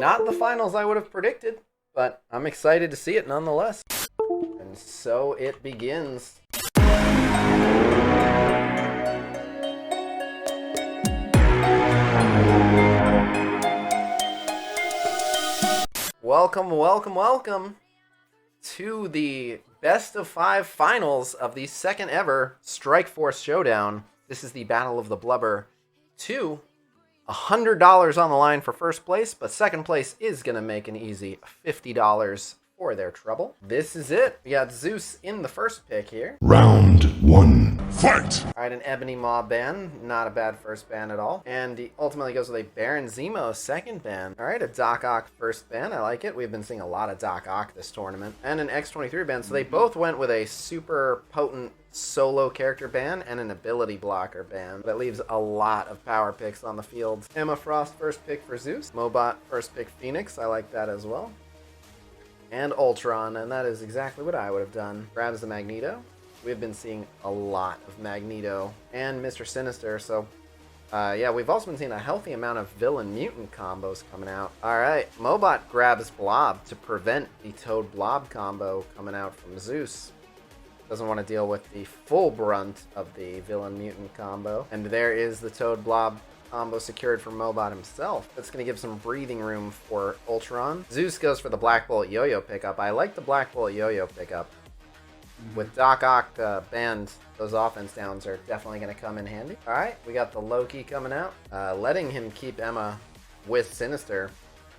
Not the finals I would have predicted, but I'm excited to see it nonetheless. And so it begins. Welcome to the best of 5 finals of the second ever Strike Force Showdown. This is the Battle of the Blubber 2. $100 on the line for first place, but second place is going to make an easy $50 for their trouble. This is it. We got Zeus in the first pick here. Round 1, fight! Alright, an Ebony Mob ban. Not a bad first ban at all. And he ultimately goes with a Baron Zemo second ban. Alright, a Doc Ock first ban. I like it. We've been seeing a lot of Doc Ock this tournament. And an X23 ban. So they both went with a super potent solo character ban and an ability blocker ban. That leaves a lot of power picks on the field. Emma Frost first pick for Zeus. Mobot first pick Phoenix. I like that as well. And Ultron, and that is exactly what I would have done. Grabs the Magneto. We've been seeing a lot of Magneto and Mr. Sinister, so yeah, we've also been seeing a healthy amount of villain-mutant combos coming out. Alright, Mobot grabs Blob to prevent the Toad-Blob combo coming out from Zeus. Doesn't want to deal with the full brunt of the villain-mutant combo. And there is the Toad-Blob combo secured for Mobot himself. That's going to give some breathing room for Ultron. Zeus goes for the Black Bolt Yo-Yo pickup. I like the Black Bolt Yo-Yo pickup. With Doc Ock banned, those offense downs are definitely going to come in handy. Alright, we got the Loki coming out. Letting him keep Emma with Sinister.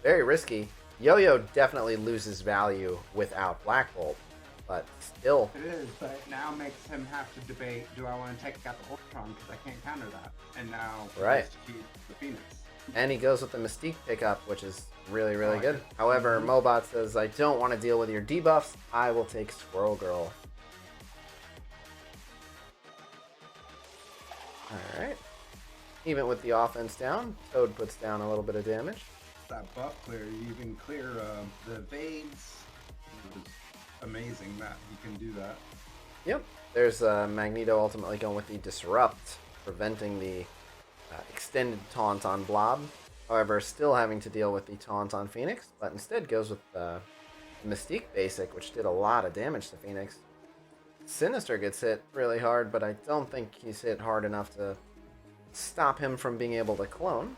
Very risky. Yo-Yo definitely loses value without Black Bolt. But still. It is, but it now makes him have to debate, do I want to take out the Ultron because I can't counter that? And now right. He has to keep the Phoenix. And he goes with the Mystique pickup, which is really good. However, Mobot says, I don't want to deal with your debuffs. I will take Squirrel Girl. Alright. Even with the offense down, Toad puts down a little bit of damage. That buff clear, you even clear the evades. It's amazing that he can do that. Yep. There's Magneto ultimately going with the Disrupt, preventing the extended taunt on Blob. However, still having to deal with the taunt on Phoenix, but instead goes with the Mystique basic, which did a lot of damage to Phoenix. Sinister gets hit really hard, but I don't think he's hit hard enough to stop him from being able to clone.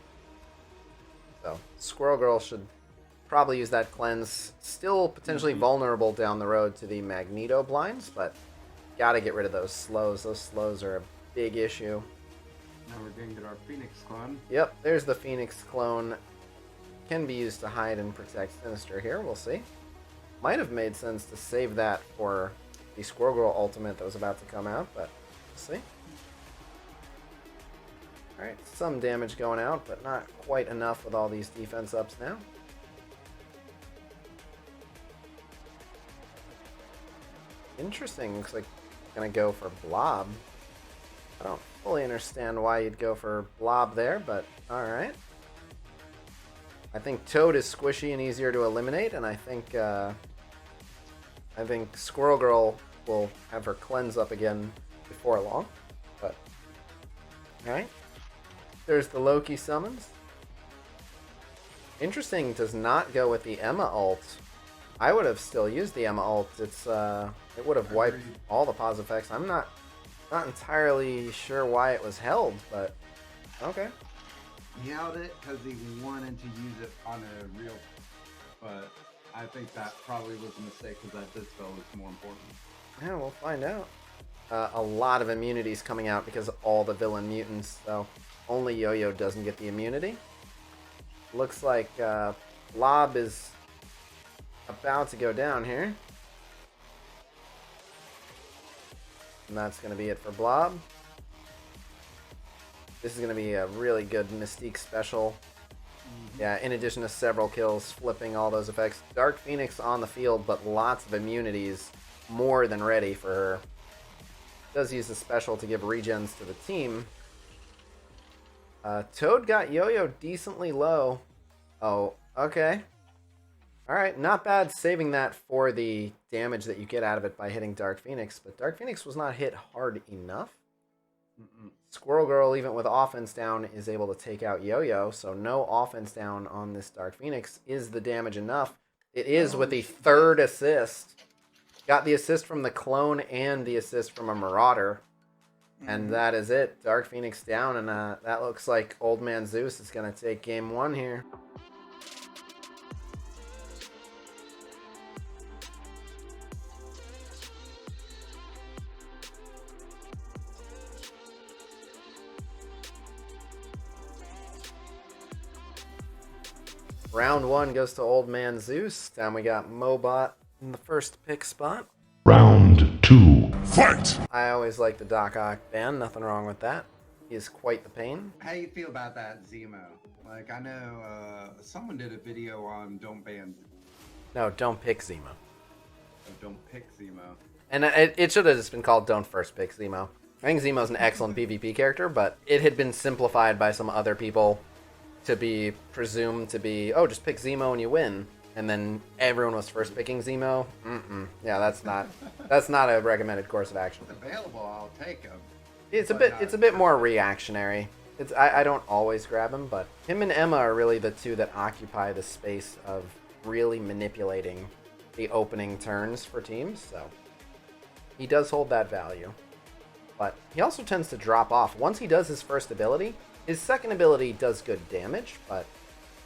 So, Squirrel Girl should probably use that cleanse. Still potentially vulnerable down the road to the Magneto blinds, but gotta get rid of those slows. Those slows are a big issue. Now we're going to get our Phoenix clone. Yep, there's the Phoenix clone. Can be used to hide and protect Sinister here, we'll see. Might have made sense to save that for the Squirrel Girl ultimate that was about to come out, but we'll see. Alright, some damage going out, but not quite enough with all these defense ups now. Interesting, looks like gonna go for Blob. I don't fully understand why you'd go for Blob there, but alright. I think Toad is squishy and easier to eliminate, and I think Squirrel Girl will have her cleanse up again before long. But alright. There's the Loki summons. Interesting, does not go with the Emma ult. I would have still used the Emma ult. It would have wiped all the pause effects. I'm not entirely sure why it was held, but okay. He held it because he wanted to use it on a real, but I think that probably was a mistake because that disco is more important. Yeah, we'll find out. A lot of immunities coming out because of all the villain mutants, so only Yo-Yo doesn't get the immunity. Looks like Blob is about to go down here. And that's going to be it for Blob. This is going to be a really good Mystique special. Yeah, in addition to several kills, flipping all those effects. Dark Phoenix on the field, but lots of immunities. More than ready for her. Does use the special to give regens to the team. Toad got Yo-Yo decently low. Oh, okay. Alright, not bad saving that for the damage that you get out of it by hitting Dark Phoenix. But Dark Phoenix was not hit hard enough. Squirrel Girl, even with offense down, is able to take out Yo-Yo, so no offense down on this Dark Phoenix. Is the damage enough? It is with the third assist. Got the assist from the clone and the assist from a Marauder. And that is it. Dark Phoenix down, and that looks like OldManZeus is going to take game 1 here. Round 1 goes to OldManZeus. Down we got Mobot in the first pick spot. Round 2. Fight! I always like the Doc Ock ban. Nothing wrong with that. He is quite the pain. How you feel about that Zemo? Like, I know someone did a video on don't ban... No, don't pick Zemo. Oh, don't pick Zemo. And it should have just been called don't first pick Zemo. I think Zemo's an excellent PvP character, but it had been simplified by some other people to be presumed to be, oh, just pick Zemo and you win. And then everyone was first picking Zemo. Yeah, that's not a recommended course of action. If it's available, I'll take him. It's a bit more reactionary. I don't always grab him, but him and Emma are really the two that occupy the space of really manipulating the opening turns for teams. So he does hold that value, but he also tends to drop off once he does his first ability. His second ability does good damage, but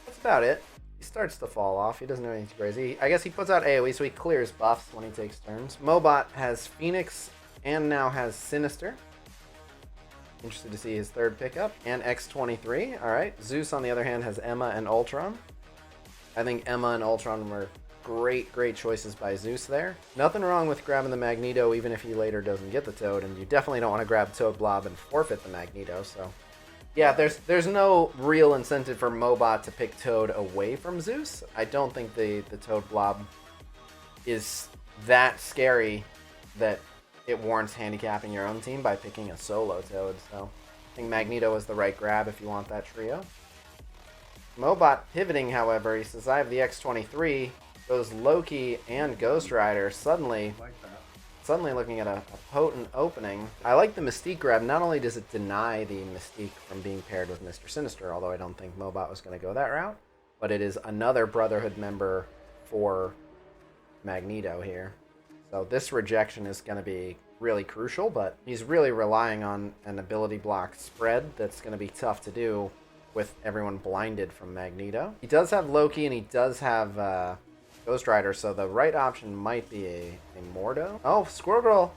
that's about it. He starts to fall off. He doesn't do anything crazy. I guess he puts out AoE, so he clears buffs when he takes turns. Mobot has Phoenix and now has Sinister. Interested to see his third pickup. And X-23. Alright. Zeus, on the other hand, has Emma and Ultron. I think Emma and Ultron were great choices by Zeus there. Nothing wrong with grabbing the Magneto, even if he later doesn't get the Toad. And you definitely don't want to grab Toad Blob and forfeit the Magneto, so... Yeah, there's no real incentive for Mobot to pick Toad away from Zeus. I don't think the Toad Blob is that scary that it warrants handicapping your own team by picking a solo Toad. So I think Magneto is the right grab if you want that trio. Mobot pivoting, however, he says, I have the X-23, goes Loki and Ghost Rider, suddenly looking at a potent opening. I like the Mystique grab. Not only does it deny the Mystique from being paired with Mr. Sinister, although I don't think Mobot was going to go that route, but it is another Brotherhood member for Magneto here. So this rejection is going to be really crucial, but he's really relying on an ability block spread that's going to be tough to do with everyone blinded from Magneto. He does have Loki and he does have Ghost Rider, so the right option might be a Mordo. Oh, Squirrel Girl.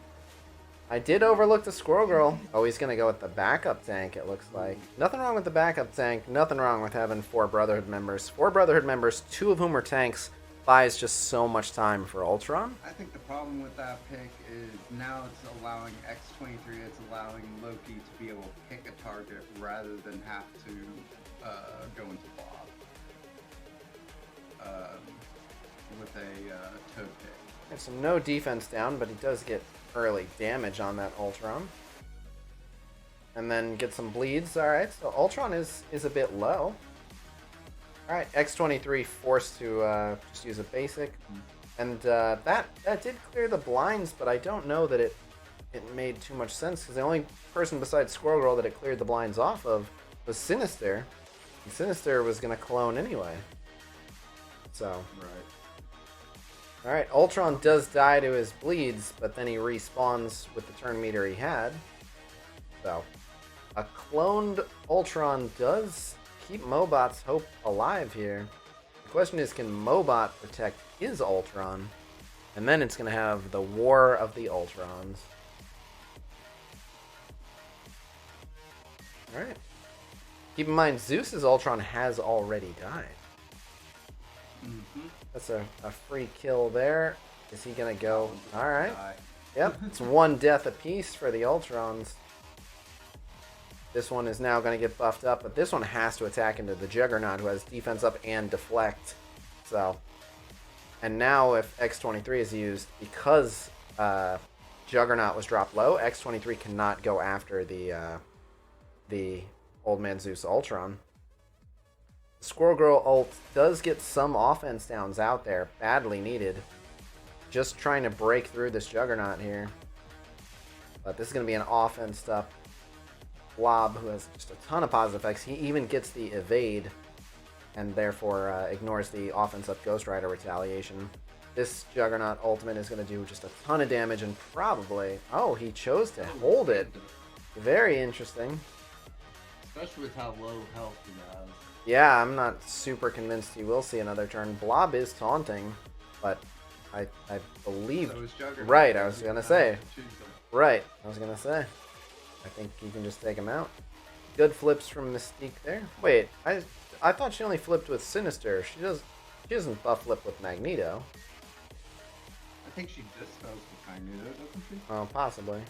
I did overlook the Squirrel Girl. Oh, he's going to go with the backup tank, it looks like. Nothing wrong with the backup tank. Nothing wrong with having 4 Brotherhood members. 4 Brotherhood members, 2 of whom are tanks, buys just so much time for Ultron. I think the problem with that pick is now it's allowing X-23, it's allowing Loki to be able to pick a target rather than have to go into Bob. With a Toad pick. And so no defense down, but he does get early damage on that Ultron. And then get some bleeds. Alright, so Ultron is a bit low. Alright, X-23 forced to just use a basic. And that did clear the blinds, but I don't know that it made too much sense, because the only person besides Squirrel Girl that it cleared the blinds off of was Sinister. And Sinister was going to clone anyway. So... Right. Alright, Ultron does die to his bleeds, but then he respawns with the turn meter he had. So, a cloned Ultron does keep Mobot's hope alive here. The question is, can Mobot protect his Ultron? And then it's going to have the War of the Ultrons. Alright. Keep in mind, Zeus's Ultron has already died. That's a free kill there. Is he going to go? Alright. Yep, it's 1 death apiece for the Ultrons. This one is now going to get buffed up, but this one has to attack into the Juggernaut, who has defense up and deflect. So, and now if X-23 is used, because Juggernaut was dropped low, X-23 cannot go after the OldManZeus Ultron. Squirrel Girl ult does get some offense downs out there, badly needed. Just trying to break through this Juggernaut here. But this is going to be an offense up Blob, who has just a ton of positive effects. He even gets the evade, and therefore ignores the offense up Ghost Rider retaliation. This Juggernaut ultimate is going to do just a ton of damage, and probably... Oh, he chose to hold it. Very interesting. Especially with how low health he has. Yeah, I'm not super convinced he will see another turn. Blob is taunting, but I believe... So is Juggernaut. Right, I was going to say. Choose them. Right, I was going to say. I think you can just take him out. Good flips from Mystique there. Wait, I thought she only flipped with Sinister. She doesn't buff flip with Magneto. I think she dispels with Magneto, doesn't she? Oh, possibly.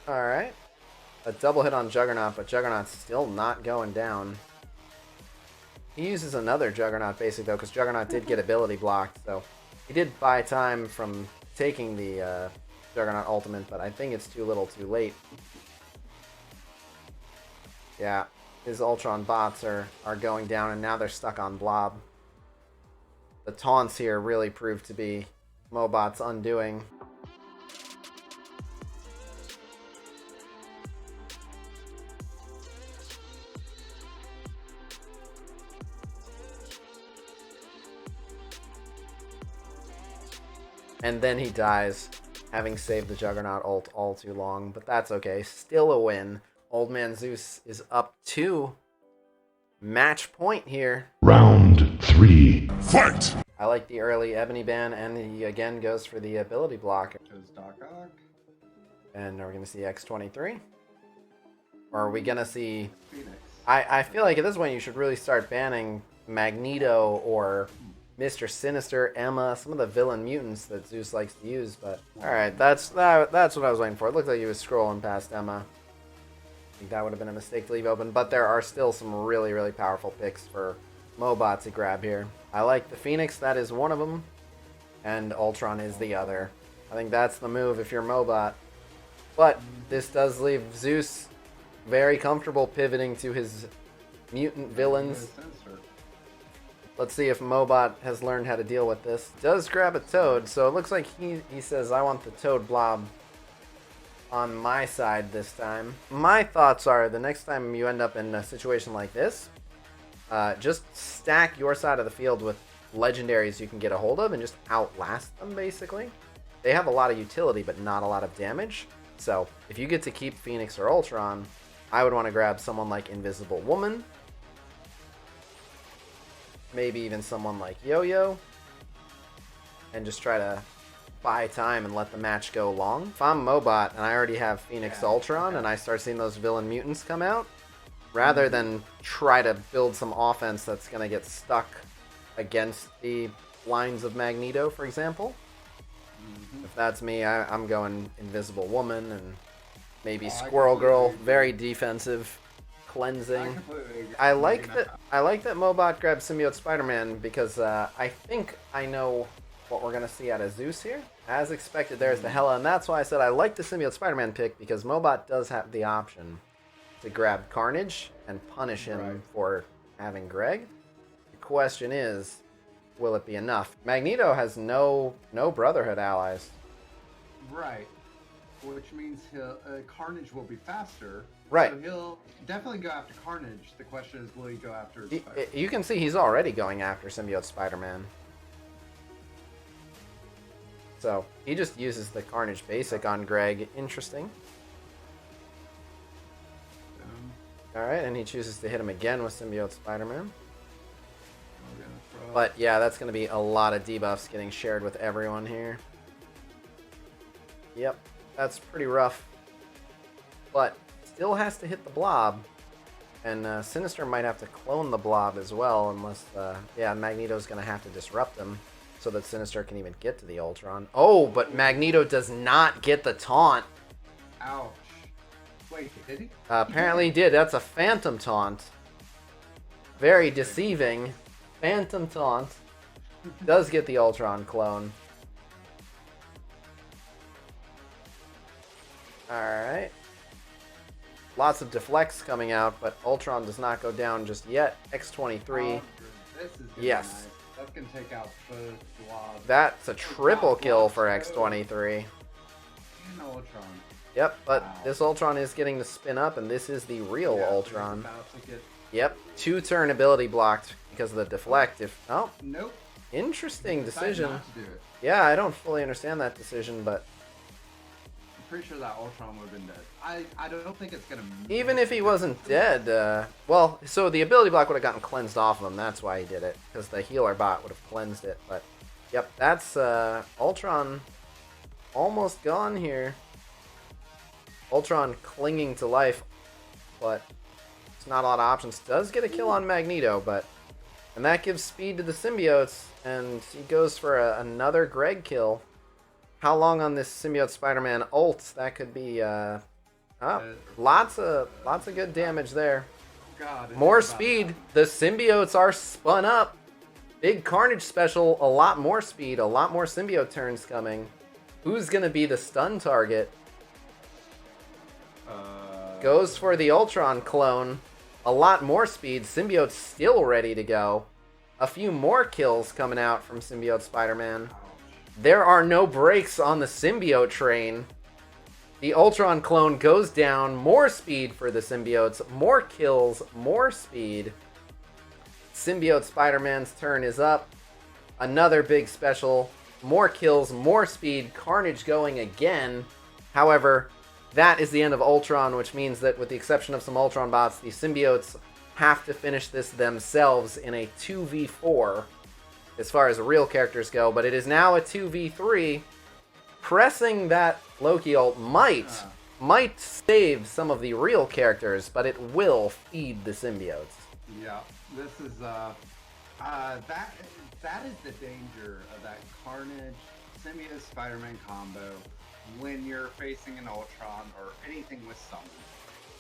Alright. A double hit on Juggernaut, but Juggernaut's still not going down. He uses another Juggernaut basic, though, because Juggernaut did get ability blocked, so he did buy time from taking the Juggernaut ultimate, but I think it's too little too late. Yeah, his Ultron bots are going down, and now they're stuck on Blob. The taunts here really proved to be Mobot's undoing. And then he dies, having saved the Juggernaut ult all too long, but that's okay. Still a win. OldManZeus is up 2. Match point here. Round 3. Fight! I like the early Ebony ban, and he again goes for the ability block. Chose Doc Ock. And are we going to see X23? Or are we going to see... Phoenix. I feel like at this point you should really start banning Magneto or Mr. Sinister, Emma, some of the villain mutants that Zeus likes to use, but... Alright, that's what I was waiting for. It looked like he was scrolling past Emma. I think that would have been a mistake to leave open, but there are still some really, really powerful picks for Mobot to grab here. I like the Phoenix, that is one of them, and Ultron is the other. I think that's the move if you're Mobot. But this does leave Zeus very comfortable pivoting to his mutant villains. Let's see if Mobot has learned how to deal with this. Does grab a Toad, so it looks like he says, I want the Toad blob on my side this time. My thoughts are, the next time you end up in a situation like this, just stack your side of the field with legendaries you can get a hold of and just outlast them, basically. They have a lot of utility, but not a lot of damage. So if you get to keep Phoenix or Ultron, I would want to grab someone like Invisible Woman. Maybe even someone like Yo-Yo. And just try to buy time and let the match go long. If I'm Mobot and I already have Phoenix Ultron and I start seeing those villain mutants come out, rather than try to build some offense that's going to get stuck against the lines of Magneto, for example. If that's me, I'm going Invisible Woman and maybe Squirrel Girl. Very defensive, cleansing. I like that Mobot grabbed Symbiote Spider-Man because I think I know what we're gonna see out of Zeus here. As expected, there's the Hela, and that's why I said I like the Symbiote Spider-Man pick, because Mobot does have the option to grab Carnage and punish him for having Greg. The question is, will it be enough? Magneto has no Brotherhood allies. Right. Which means Carnage will be faster. Right. So he'll definitely go after Carnage. The question is, will he go after Spider-Man? You can see he's already going after Symbiote Spider-Man. So he just uses the Carnage basic on Greg. Interesting. Alright, and he chooses to hit him again with Symbiote Spider-Man. But yeah, that's going to be a lot of debuffs getting shared with everyone here. Yep, that's pretty rough. But still has to hit the blob. And Sinister might have to clone the blob as well, unless, Magneto's going to have to disrupt him so that Sinister can even get to the Ultron. Oh, but Magneto does not get the taunt. Ouch. Wait, did he? Apparently he did. That's a phantom taunt. Very deceiving. Phantom taunt. Does get the Ultron clone. Alright. Lots of deflects coming out, but Ultron does not go down just yet. X-23. This is yes. Nice. That's going to take out both blobs. That's a triple kill for X-23. And Ultron. Yep, but Wow. this Ultron is getting to spin up, and this is the real Yeah, Ultron. he's about to get... Yep, 2-turn ability blocked because of the deflect. Oh, Nope. interesting He decided decision. not to do it. Yeah, I don't fully understand that decision, but I'm pretty sure that Ultron would have been dead. I don't think it's gonna... even if he wasn't dead, well, so the ability block would have gotten cleansed off of him. That's why he did it, because the healer bot would have cleansed it. But, yep, that's Ultron almost gone here. Ultron clinging to life, but it's not a lot of options. Does get a kill on Magneto, and that gives speed to the symbiotes, and he goes for another Greg kill. How long on this symbiote Spider-Man ult? That could be lots of good damage there. God, it's More about speed. The symbiotes are spun up. Big Carnage special. A lot more speed. A lot more symbiote turns coming. Who's gonna be the stun target? Goes for the Ultron clone. A lot more speed. Symbiote's still ready to go. A few more kills coming out from Symbiote Spider-Man. There are no brakes on the symbiote train. The Ultron clone goes down. More speed for the symbiotes. More kills. More speed. Symbiote Spider-Man's turn is up. Another big special. More kills. More speed. Carnage going again. However, that is the end of Ultron, which means that with the exception of some Ultron bots, the symbiotes have to finish this themselves in a 2v4 as far as real characters go, but it is now a 2v3. Pressing that Loki ult might save some of the real characters, but it will feed the symbiotes. Yeah, this is that is the danger of that Carnage symbiote Spider-Man combo when you're facing an Ultron or anything with summon.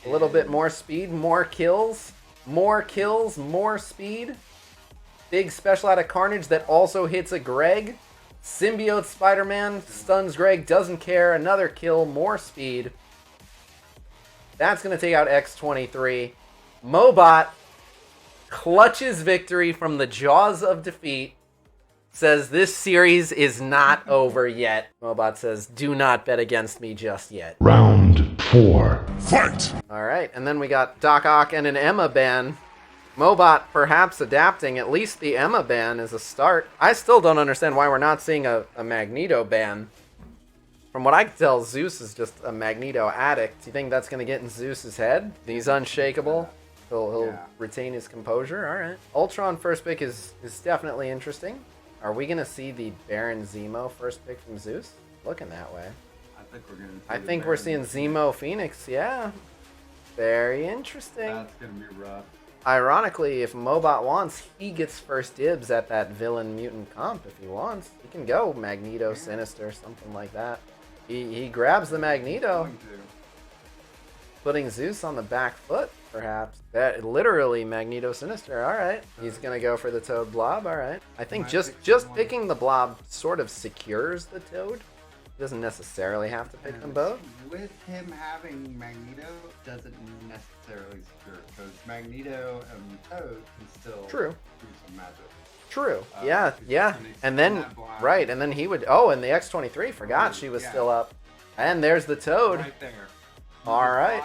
A little bit more speed, more kills, more speed. Big special out of Carnage that also hits a Greg. Symbiote Spider-Man stuns Greg, doesn't care. Another kill, more speed. That's going to take out X-23. Mobot clutches victory from the jaws of defeat. Says this series is not over yet. Mobot says, do not bet against me just yet. Round 4. Fight! Alright, and then we got Doc Ock and an Emma ban. Mobot perhaps adapting. At least the Emma ban is a start. I still don't understand why we're not seeing a Magneto ban. From what I can tell, Zeus is just a Magneto addict. Do you think that's going to get in Zeus's head? He's unshakable. He'll retain his composure. Alright. Ultron first pick is definitely interesting. Are we going to see the Baron Zemo first pick from Zeus? Looking that way. I think we're seeing Zemo Phoenix, yeah. Very interesting. That's going to be rough. Ironically, if Mobot wants, he gets first dibs at that villain mutant comp if he wants. He can go Magneto, Sinister, something like that. He grabs the Magneto, putting Zeus on the back foot, perhaps. That literally Magneto Sinister. All right, he's gonna go for the Toad Blob. All right, I think just picking the Blob sort of secures the Toad. He doesn't necessarily have to pick them both. With him having Magneto, doesn't necessarily secure it, because Magneto and Toad can still do some magic. True. Yeah. And then, right, and then he would... Oh, and the X-23, forgot she was still up. And there's the Toad. Right there. All right.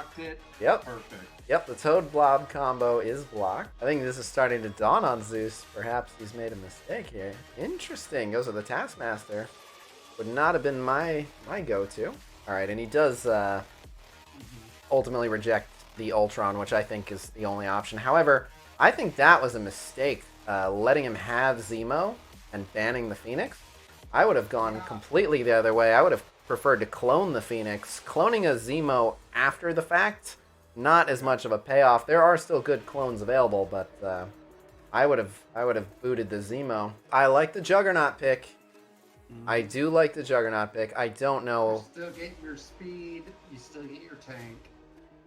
Yep. Perfect. Yep, the Toad Blob combo is blocked. I think this is starting to dawn on Zeus. Perhaps he's made a mistake here. Interesting. Goes with the Taskmaster. Would not have been my go-to. All right, and he does ultimately reject the Ultron, which I think is the only option. However, I think that was a mistake, letting him have Zemo and banning the Phoenix. I would have gone completely the other way. I would have preferred to clone the Phoenix. Cloning a Zemo after the fact, not as much of a payoff. There are still good clones available, but I would have booted the Zemo. I like the Juggernaut pick. I do like the Juggernaut pick. I don't know. You still get your speed. You still get your tank.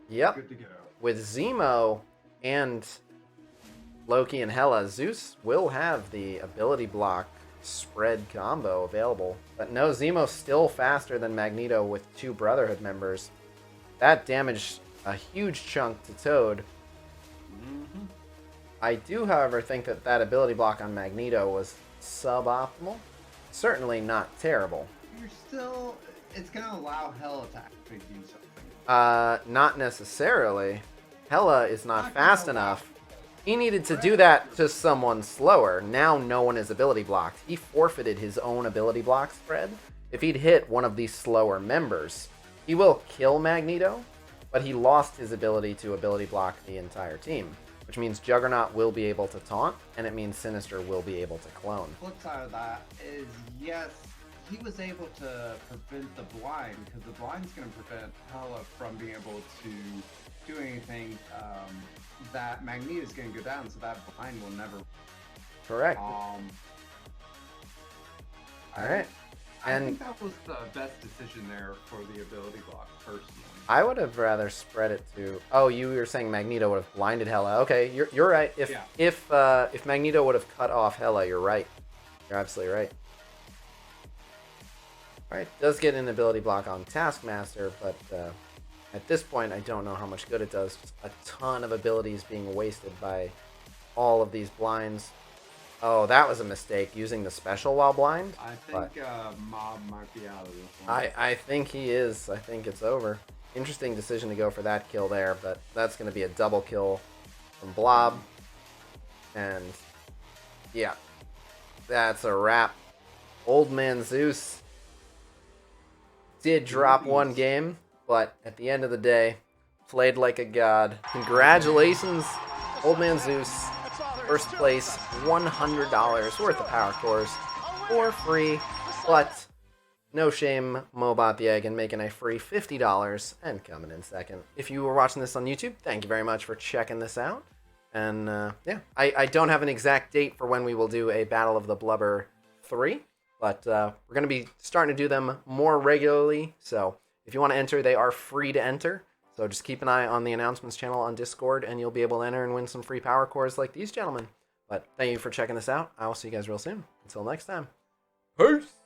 Yep. Good to go. With Zemo and Loki and Hela, Zeus will have the ability block spread combo available. But no, Zemo's still faster than Magneto with 2 Brotherhood members. That damaged a huge chunk to Toad. I do, however, think that ability block on Magneto was suboptimal. Certainly not terrible. You're still it's gonna allow Hella to actually do something. Not necessarily. Hella is not fast enough. He needed to do that to someone slower. Now no one is ability blocked. He forfeited his own ability block spread. If he'd hit one of these slower members, he will kill Magneto, but he lost his ability to ability block the entire team, which means Juggernaut will be able to taunt, and it means Sinister will be able to clone. Flip side of that is, yes, he was able to prevent the blind, because the blind's going to prevent Hela from being able to do anything. That Magneto's going to go down, so that blind will never. Correct. All right. I think that was the best decision there for the ability block, personally. I would have rather spread it to. Oh, you were saying Magneto would have blinded Hela. Okay, you're right. If Magneto would have cut off Hela, you're right. You're absolutely right. All right, does get an ability block on Taskmaster, but at this point, I don't know how much good it does. Just a ton of abilities being wasted by all of these blinds. Oh, that was a mistake, using the special while blind. I think Mob might be out of this one. I think he is. I think it's over. Interesting decision to go for that kill there, but that's going to be a double kill from Blob. And yeah, that's a wrap. OldManZeus did drop one game, but at the end of the day, played like a god. Congratulations, OldManZeus. First place, $100 worth of power cores for free, but no shame, mobottheegg, and making a free $50 and coming in second. If you were watching this on YouTube, thank you very much for checking this out. And yeah, I don't have an exact date for when we will do a Battle of the Blubber 3, but we're going to be starting to do them more regularly. So if you want to enter, they are free to enter. So just keep an eye on the announcements channel on Discord, and you'll be able to enter and win some free power cores like these gentlemen. But thank you for checking this out. I will see you guys real soon. Until next time. Peace!